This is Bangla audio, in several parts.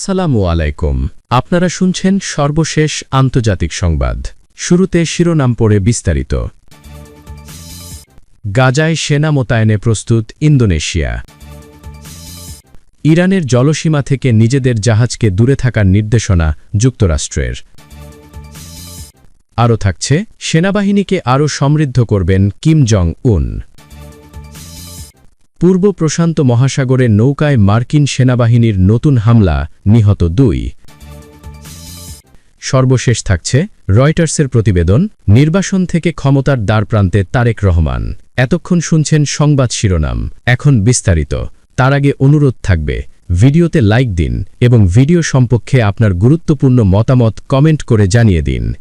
আসসালামু আলাইকুম। আপনারা শুনছেন সর্বশেষ আন্তর্জাতিক সংবাদ। শুরুতে শিরোনাম পড়ে বিস্তারিত। গাজায় সেনা মোতায়েনে প্রস্তুত ইন্দোনেশিয়া। ইরানের জলসীমা থেকে নিজেদের জাহাজকে দূরে থাকার নির্দেশনা যুক্তরাষ্ট্রের। আরও থাকছে, সেনাবাহিনীকে আরও সমৃদ্ধ করবেন কিম জং উন। পূর্ব প্রশান্ত মহাসাগরের নৌকায় মার্কিন সেনাবাহিনীর নতুন হামলা, নিহত 2। সর্বশেষ থাকছে রয়টার্সের প্রতিবেদন, নির্বাসন থেকে ক্ষমতার দ্বারপ্রান্তে তারেক রহমান। এতক্ষণ শুনছেন সংবাদ শিরোনাম, এখন বিস্তারিত। তার আগে অনুরোধ থাকবে, ভিডিওতে লাইক দিন এবং ভিডিও সম্পর্কে আপনার গুরুত্বপূর্ণ মতামত কমেন্ট করে জানিয়ে দিন।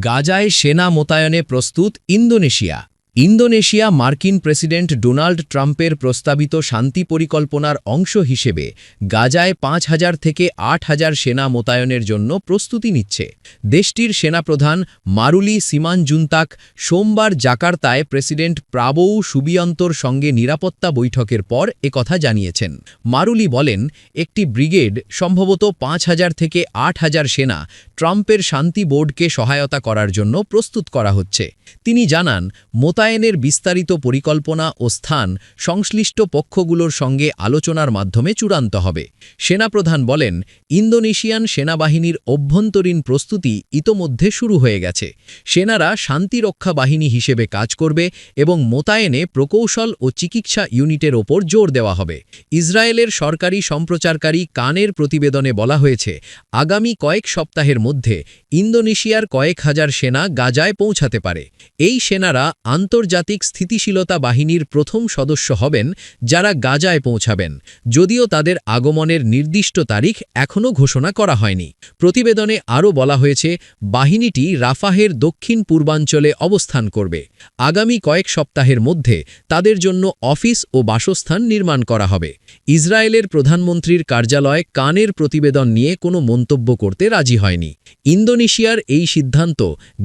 গাজায় সেনা মোতায়েনে প্রস্তুত ইন্দোনেশিয়া। ইন্দোনেশিয়া মার্কিন প্রেসিডেন্ট ডোনাল্ড ট্রাম্পের প্রস্তাবিত শান্তি পরিকল্পনার অংশ হিসেবে গাজায় 5,000 থেকে 8,000 সেনা মোতায়েনের জন্য প্রস্তুতি নিচ্ছে। দেশটির সেনাপ্রধান মারুলি সিমানজুন্তাক সোমবার জাকার্তায় প্রেসিডেন্ট প্রাবোউ সুবিয়ন্তোর সঙ্গে নিরাপত্তা বৈঠকের পর একথা জানিয়েছেন। মারুলি বলেন, একটি ব্রিগেড, সম্ভবত 5,000 থেকে 8,000 সেনা ট্রাম্পের শান্তি বোর্ডকে সহায়তা করার জন্য প্রস্তুত করা হচ্ছে। তিনি জানান, মোতায়েনের বিস্তারিত পরিকল্পনা ও স্থান সংশ্লিষ্ট পক্ষগুলোর সঙ্গে আলোচনার মাধ্যমে চূড়ান্ত হবে। সেনাপ্রধান বলেন, ইন্দোনেশিয়ান সেনাবাহিনীর অভ্যন্তরীণ প্রস্তুতি ইতোমধ্যে শুরু হয়ে গেছে। সেনারা শান্তিরক্ষা বাহিনী হিসেবে কাজ করবে এবং মোতায়েনে প্রকৌশল ও চিকিৎসা ইউনিটের ওপর জোর দেওয়া হবে। ইসরায়েলের সরকারি সম্প্রচারকারী কানের প্রতিবেদনে বলা হয়েছে, আগামী কয়েক সপ্তাহের মধ্যে ইন্দোনেশিয়ার কয়েক হাজার সেনা গাজায় পৌঁছাতে পারে। এই সেনারা আন্তর্জাতিক স্থিতিশীলতা বাহিনীর প্রথম সদস্য হবেন যারা গাজায় পৌঁছাবেন, যদিও তাদের আগমনের নির্দিষ্ট তারিখ এখনও ঘোষণা করা হয়নি। প্রতিবেদনে আরও বলা হয়েছে, বাহিনীটি রাফাহের দক্ষিণ পূর্বাঞ্চলে অবস্থান করবে। আগামী কয়েক সপ্তাহের মধ্যে তাদের জন্য অফিস ও বাসস্থান নির্মাণ করা হবে। ইসরায়েলের প্রধানমন্ত্রীর কার্যালয় কানের প্রতিবেদন নিয়ে কোনো মন্তব্য করতে রাজি হয়নি। ইন্দোনেশিয়ার এই সিদ্ধান্ত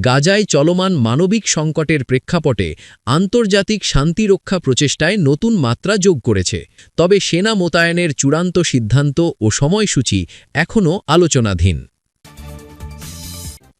গাজায় চলমান মানবিক সংকটের প্রেক্ষাপটে আন্তর্জাতিক শান্তিরক্ষা প্রচেষ্টায় নতুন মাত্রা যোগ করেছে। তবে সেনা মোতায়েনের চূড়ান্ত সিদ্ধান্ত ও সময়সূচি এখনও আলোচনাধীন।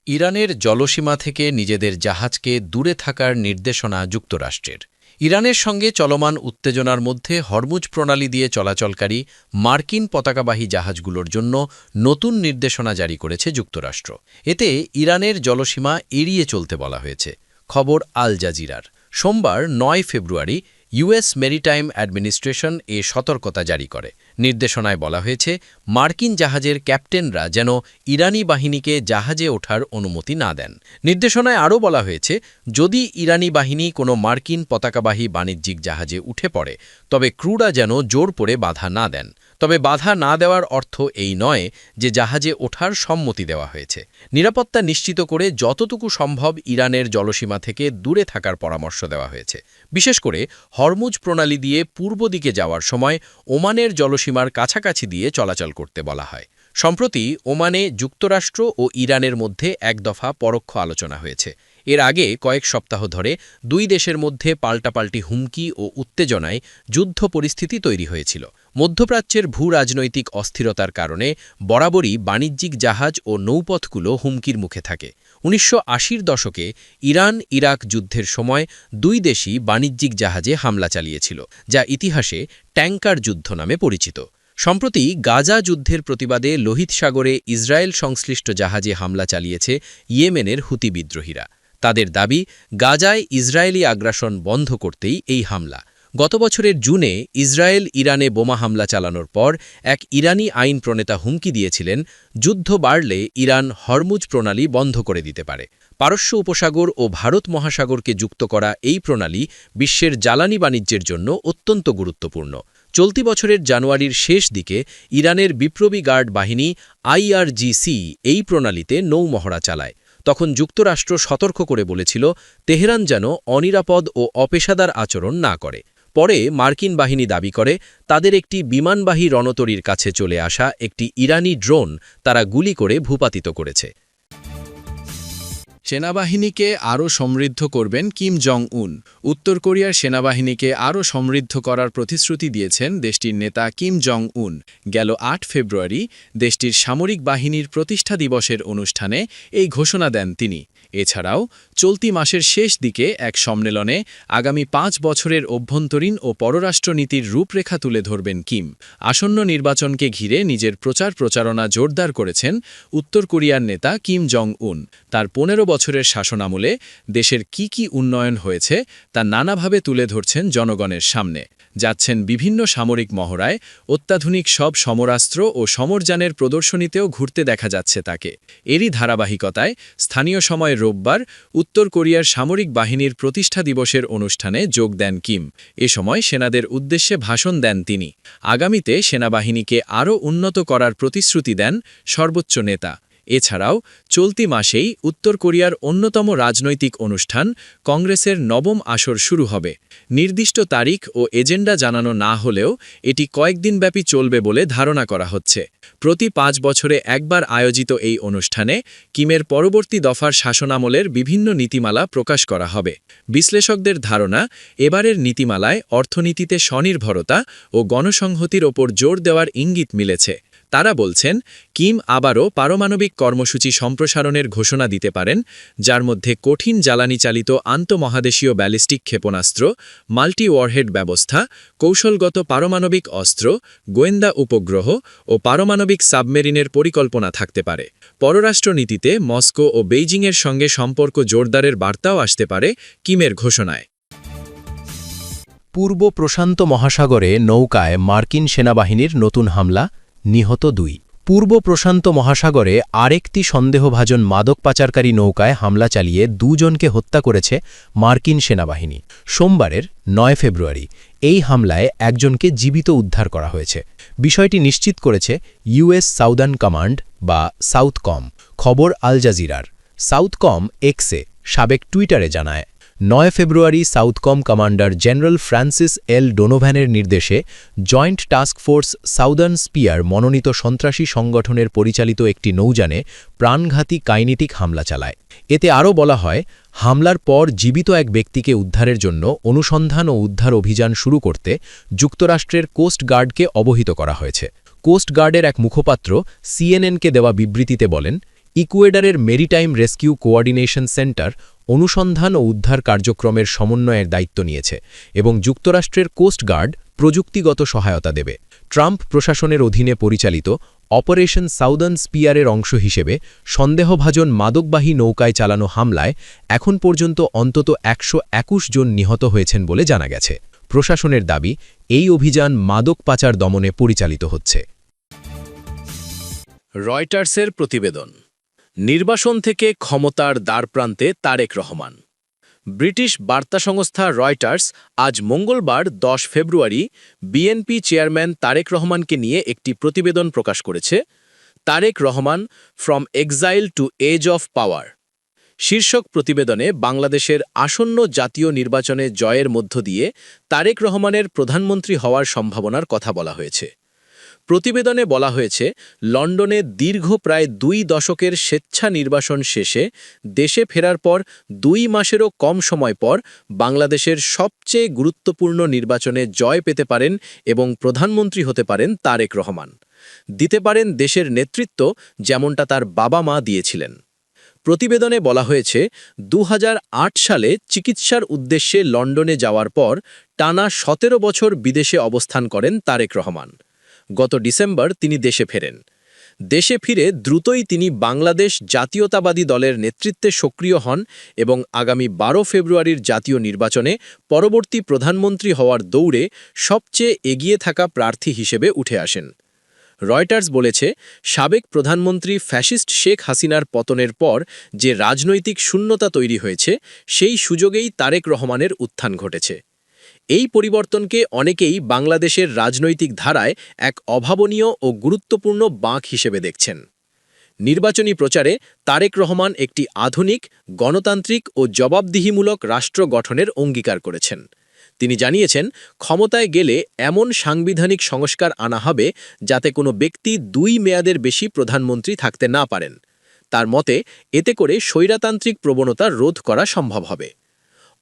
ইরানের জলসীমা থেকে নিজেদের জাহাজকে দূরে থাকার নির্দেশনা যুক্তরাষ্ট্রের। ইরানের সঙ্গে চলমান উত্তেজনার মধ্যে হরমুজ প্রণালী দিয়ে চলাচলকারী মার্কিন পতাকাবাহী জাহাজগুলোর জন্য নতুন নির্দেশনা জারি করেছে যুক্তরাষ্ট্র। এতে ইরানের জলসীমা এড়িয়ে চলতে বলা হয়েছে। খবর আল জাজিরার। সোমবার 9 ফেব্রুয়ারি ইউএস মেরিটাইম অ্যাডমিনিস্ট্রেশন এ সতর্কতা জারি করে। নির্দেশনায় বলা হয়েছে, মার্কিন জাহাজের ক্যাপ্টেনরা যেন ইরানি বাহিনীকে জাহাজে ওঠার অনুমতি না দেন। নির্দেশনায় আরও বলা হয়েছে, যদি ইরানি বাহিনী কোনো মার্কিন পতাকাবাহী বাণিজ্যিক জাহাজে উঠে পড়ে, তবে ক্রুরা যেন জোর করে বাধা না দেন। তবে বাধা না দেওয়ার অর্থ এই নয় যে জাহাজে ওঠার সম্মতি দেওয়া হয়েছে। নিরাপত্তা নিশ্চিত করে যতটুকু সম্ভব ইরানের জলসীমা থেকে দূরে থাকার পরামর্শ দেওয়া হয়েছে। বিশেষ করে হরমুজ প্রণালী দিয়ে পূর্ব দিকে যাওয়ার সময় ওমানের জলসীমার কাছাকাছি দিয়ে চলাচল করতে বলা হয়। সম্প্রতি ওমানে যুক্তরাষ্ট্র ও ইরানের মধ্যে এক দফা পরোক্ষ আলোচনা হয়েছে। এর আগে কয়েক সপ্তাহ ধরে দুই দেশের মধ্যে পাল্টাপাল্টি হুমকি ও উত্তেজনায় যুদ্ধ পরিস্থিতি তৈরি হয়েছিল। মধ্যপ্রাচ্যের ভূ-রাজনৈতিক অস্থিরতার কারণে বরাবরই বাণিজ্যিক জাহাজ ও নৌপথগুলো হুমকির মুখে থাকে। 1980-র দশকে ইরান ইরাক যুদ্ধের সময় দুই দেশই বাণিজ্যিক জাহাজে হামলা চালিয়েছিল, যা ইতিহাসে ট্যাঙ্কার যুদ্ধ নামে পরিচিত। সম্প্রতি গাজা যুদ্ধের প্রতিবাদে লোহিত সাগরে ইসরায়েল সংশ্লিষ্ট জাহাজে হামলা চালিয়েছে ইয়েমেনের হুতি বিদ্রোহীরা। তাদের দাবি, গাজায় ইসরায়েলি আগ্রাসন বন্ধ করতেই এই হামলা। গত বছরের জুনে ইসরায়েল ইরানে বোমা হামলা চালানোর পর এক ইরানি আইন প্রণেতা হুমকি দিয়েছিলেন, যুদ্ধ বাড়লে ইরান হরমুজ প্রণালী বন্ধ করে দিতে পারে। পারস্য উপসাগর ও ভারত মহাসাগরকে যুক্ত করা এই প্রণালী বিশ্বের জ্বালানি বাণিজ্যের জন্য অত্যন্ত গুরুত্বপূর্ণ। চলতি বছরের জানুয়ারির শেষ দিকে ইরানের বিপ্লবী গার্ড বাহিনী IRGC এই প্রণালীতে নৌমহড়া চালায়। তখন যুক্তরাষ্ট্র সতর্ক করে বলেছিল, তেহরান যেন অনিরাপদ ও অপেশাদার আচরণ না করে। পরে মার্কিন বাহিনী দাবি করে, তাদের একটি বিমানবাহী রণতরীর কাছে চলে আসা একটি ইরানি ড্রোন তারা গুলি করে ভূপাতিত করেছে। সেনাবাহিনীকে আরও সমৃদ্ধ করবেন কিম জং উন। উত্তর কোরিয়ার সেনাবাহিনীকে আরও সমৃদ্ধ করার প্রতিশ্রুতি দিয়েছেন দেশটির নেতা কিম জং উন। গেল ৮ ফেব্রুয়ারি দেশটির সামরিক বাহিনীর প্রতিষ্ঠা দিবসের অনুষ্ঠানে এই ঘোষণা দেন তিনি। এছাড়াও চলতি মাসের শেষ দিকে এক সম্মেলনে আগামী ৫ বছরের অভ্যন্তরীণ ও পররাষ্ট্রনীতির রূপরেখা তুলে ধরবেন কিম। আসন্ন নির্বাচনকে ঘিরে নিজের প্রচারণা জোরদার করেছেন উত্তর কোরিয়ার নেতা কিম জং উন। তার ১৫ বছরের শাসনামলে দেশের কি উন্নয়ন হয়েছে তা নানাভাবে তুলে ধরছেন জনগণের সামনে। যাচ্ছেন বিভিন্ন সামরিক মহড়ায়, অত্যাধুনিক সব সমরাস্ত্র ও সমরযানের প্রদর্শনীতেও ঘুরতে দেখা যাচ্ছে তাকে। এরই ধারাবাহিকতায় স্থানীয় সময় রোববার উত্তর কোরিয়ার সামরিক বাহিনীর প্রতিষ্ঠা দিবসের অনুষ্ঠানে যোগ দেন কিম। এ সময় সেনাদের উদ্দেশ্যে ভাষণ দেন তিনি। আগামীতে সেনাবাহিনীকে আরও উন্নত করার প্রতিশ্রুতি দেন সর্বোচ্চ নেতা। এছাড়াও চলতি মাসেই উত্তর কোরিয়ার অন্যতম রাজনৈতিক অনুষ্ঠান কংগ্রেসের নবম আসর শুরু হবে। নির্দিষ্ট তারিখ ও এজেন্ডা জানানো না হলেও এটি কয়েকদিনব্যাপী চলবে বলে ধারণা করা হচ্ছে। প্রতি ৫ বছরে একবার আয়োজিত এই অনুষ্ঠানে কিমের পরবর্তী দফার শাসনামলের বিভিন্ন নীতিমালা প্রকাশ করা হবে। বিশ্লেষকদের ধারণা, এবারের নীতিমালায় অর্থনীতিতে স্বনির্ভরতা ও গণসংহতির ওপর জোর দেওয়ার ইঙ্গিত মিলেছে। তারা বলছেন, কিম আবারও পারমাণবিক কর্মসূচি সম্প্রসারণের ঘোষণা দিতে পারেন, যার মধ্যে কঠিন জ্বালানি চালিত আন্তঃমহাদেশীয় ব্যালিস্টিক ক্ষেপণাস্ত্র, মাল্টি ওয়ারহেড ব্যবস্থা, কৌশলগত পারমাণবিক অস্ত্র, গোয়েন্দা উপগ্রহ ও পারমাণবিক সাবমেরিনের পরিকল্পনা থাকতে পারে। পররাষ্ট্রনীতিতে মস্কো ও বেইজিংয়ের সঙ্গে সম্পর্ক জোরদারের বার্তাও আসতে পারে কিমের ঘোষণায়। পূর্ব প্রশান্ত মহাসাগরে নৌকায় মার্কিন সেনাবাহিনীর নতুন হামলা, নিহত ২। পূর্ব প্রশান্ত মহাসাগরে আরেকটি সন্দেহভাজন মাদক পাচারকারী নৌকায় হামলা চালিয়ে ২ জনকে হত্যা করেছে মার্কিন সেনাবাহিনী। সোমবারের ৯ ফেব্রুয়ারি এই হামলায় একজনকে জীবিত উদ্ধার করা হয়েছে। বিষয়টি নিশ্চিত করেছে ইউএস সাউদার্ন কমান্ড বা সাউথকম। খবর আল জাজিরার। সাউথকম এক্সে সাবেক টুইটারে জানায়, ৯ ফেব্রুয়ারি সাউথকম কমান্ডার জেনারেল ফ্রান্সিস এল ডোনোভ্যানের নির্দেশে joint task force southern spear মনোনীত সন্ত্রাসী সংগঠনের পরিচালিত একটি নৌযানে প্রাণঘাতী কাইনেটিক হামলা চালায়। এতে আরও বলা হয়, হামলার পর জীবিত এক ব্যক্তিকে উদ্ধারের জন্য অনুসন্ধান ও উদ্ধার অভিযান শুরু করতে যুক্তরাষ্ট্রের কোস্ট গার্ডকে অবহিত করা হয়েছে। কোস্ট গার্ডের এক মুখপাত্র সিএনএনকে দেওয়া বিবৃতিতে বলেন, ইকুয়েডরের মেরিটাইম রেস্কিউ কোঅর্ডিনেশন সেন্টার অনুসন্ধান ও উদ্ধার কার্যক্রমের সমন্বয়ের দায়িত্ব নিয়েছে এবং যুক্তরাষ্ট্রের কোস্ট গার্ড প্রযুক্তিগত সহায়তা দেবে। ট্রাম্প প্রশাসনের অধীনে পরিচালিত অপারেশন সাউদার্ন স্পিয়ারের অংশ হিসেবে সন্দেহভাজন মাদকবাহী নৌকায় চালানো হামলায় এখন পর্যন্ত অন্তত ১২১ জন নিহত হয়েছেন বলে জানা গেছে। প্রশাসনের দাবি, এই অভিযান মাদক পাচার দমনে পরিচালিত হচ্ছে। রয়টার্সের প্রতিবেদন। নির্বাসন থেকে ক্ষমতার দ্বারপ্রান্তে তারেক রহমান। ব্রিটিশ বার্তা সংস্থা রয়টার্স আজ মঙ্গলবার ১০ ফেব্রুয়ারি বিএনপি চেয়ারম্যান তারেক রহমানকে নিয়ে একটি প্রতিবেদন প্রকাশ করেছে, Tarek Rahman from exile to age of power. শীর্ষক প্রতিবেদনে বাংলাদেশের আসন্ন জাতীয় নির্বাচনে জয়ের মধ্য দিয়ে তারেক রহমানের প্রধানমন্ত্রী হওয়ার সম্ভাবনার কথা বলা হয়েছে। প্রতিবেদনে বলা হয়েছে, লন্ডনে দীর্ঘ প্রায় ২ দশকের স্বেচ্ছা নির্বাসন শেষে দেশে ফেরার পর ২ মাসেরও কম সময় পর বাংলাদেশের সবচেয়ে গুরুত্বপূর্ণ নির্বাচনে জয় পেতে পারেন এবং প্রধানমন্ত্রী হতে পারেন তারেক রহমান। দিতে পারেন দেশের নেতৃত্ব, যেমনটা তার বাবা-মা দিয়েছিলেন। প্রতিবেদনে বলা হয়েছে, ২০০৮ সালে চিকিৎসার উদ্দেশ্যে লন্ডনে যাওয়ার পর টানা ১৭ বছর বিদেশে অবস্থান করেন তারেক রহমান। গত ডিসেম্বর তিনি দেশে ফেরেন। দেশে ফিরে দ্রুতই তিনি বাংলাদেশ জাতীয়তাবাদী দলের নেতৃত্বে সক্রিয় হন এবং আগামী ১২ ফেব্রুয়ারির জাতীয় নির্বাচনে পরবর্তী প্রধানমন্ত্রী হওয়ার দৌড়ে সবচেয়ে এগিয়ে থাকা প্রার্থী হিসেবে উঠে আসেন। রয়টার্স বলেছে, সাবেক প্রধানমন্ত্রী ফ্যাসিস্ট শেখ হাসিনার পতনের পর যে রাজনৈতিক শূন্যতা তৈরি হয়েছে, সেই সুযোগেই তারেক রহমানের উত্থান ঘটেছে। এই পরিবর্তনকে অনেকেই বাংলাদেশের রাজনৈতিক ধারায় এক অভাবনীয় ও গুরুত্বপূর্ণ বাঁক হিসেবে দেখছেন। নির্বাচনী প্রচারে তারেক রহমান একটি আধুনিক, গণতান্ত্রিক ও জবাবদিহিমূলক রাষ্ট্র গঠনের অঙ্গীকার করেছেন। তিনি জানিয়েছেন, ক্ষমতায় গেলে এমন সাংবিধানিক সংস্কার আনা হবে যাতে কোনো ব্যক্তি ২ মেয়াদের বেশি প্রধানমন্ত্রী থাকতে না পারেন। তার মতে এতে করে স্বৈরতান্ত্রিক প্রবণতা রোধ করা সম্ভব হবে।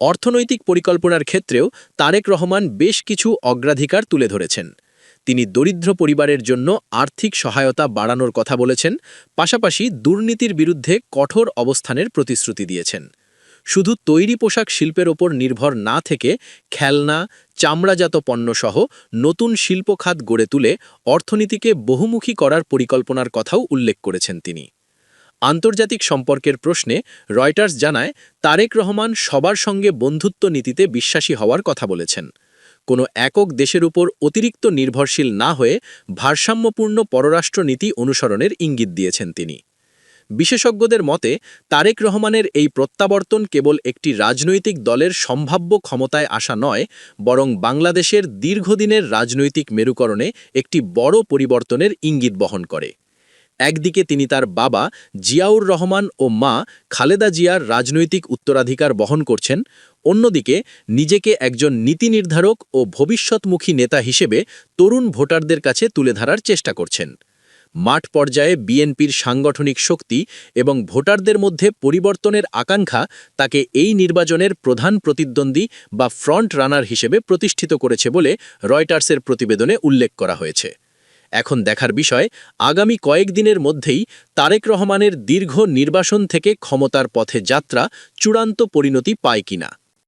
অর্থনৈতিক পরিকল্পনার ক্ষেত্রেও তারেক রহমান বেশ কিছু অগ্রাধিকার তুলে ধরেছেন। তিনি দরিদ্র পরিবারের জন্য আর্থিক সহায়তা বাড়ানোর কথা বলেছেন, পাশাপাশি দুর্নীতির বিরুদ্ধে কঠোর অবস্থানের প্রতিশ্রুতি দিয়েছেন। শুধু তৈরি পোশাক শিল্পের ওপর নির্ভর না থেকে খেলনা, চামড়াজাত পণ্যসহ নতুন শিল্প খাত গড়ে তুলে অর্থনীতিকে বহুমুখী করার পরিকল্পনার কথাও উল্লেখ করেছেন তিনি। আন্তর্জাতিক সম্পর্কের প্রশ্নে রয়টার্স জানায়, তারেক রহমান সবার সঙ্গে বন্ধুত্ব নীতিতে বিশ্বাসী হওয়ার কথা বলেছেন। কোনো একক দেশের উপর অতিরিক্ত নির্ভরশীল না হয়ে ভারসাম্যপূর্ণ পররাষ্ট্রনীতি অনুসরণের ইঙ্গিত দিয়েছেন তিনি। বিশেষজ্ঞদের মতে তারেক রহমানের এই প্রত্যাবর্তন কেবল একটি রাজনৈতিক দলের সম্ভাব্য ক্ষমতায় আসা নয়, বরং বাংলাদেশের দীর্ঘদিনের রাজনৈতিক মেরুকরণে একটি বড় পরিবর্তনের ইঙ্গিত বহন করে। একদিকে তিনি তার বাবা জিয়াউর রহমান ও মা খালেদা জিয়ার রাজনৈতিক উত্তরাধিকার বহন করছেন, অন্যদিকে নিজেকে একজন নীতি নির্ধারক ও ভবিষ্যৎমুখী নেতা হিসেবে তরুণ ভোটারদের কাছে তুলে ধরার চেষ্টা করছেন। মাঠ পর্যায়ে বিএনপির সাংগঠনিক শক্তি এবং ভোটারদের মধ্যে পরিবর্তনের আকাঙ্ক্ষা তাকে এই নির্বাচনের প্রধান প্রতিদ্বন্দ্বী বা ফ্রন্ট রানার হিসেবে প্রতিষ্ঠিত করেছে বলে রয়টার্সের প্রতিবেদনে উল্লেখ করা হয়েছে। এখন দেখার বিষয়, আগামী কয়েকদিনের মধ্যেই তারেক রহমানের দীর্ঘ নির্বাসন থেকে ক্ষমতার পথে যাত্রা চূড়ান্ত পরিণতি পায় কিনা।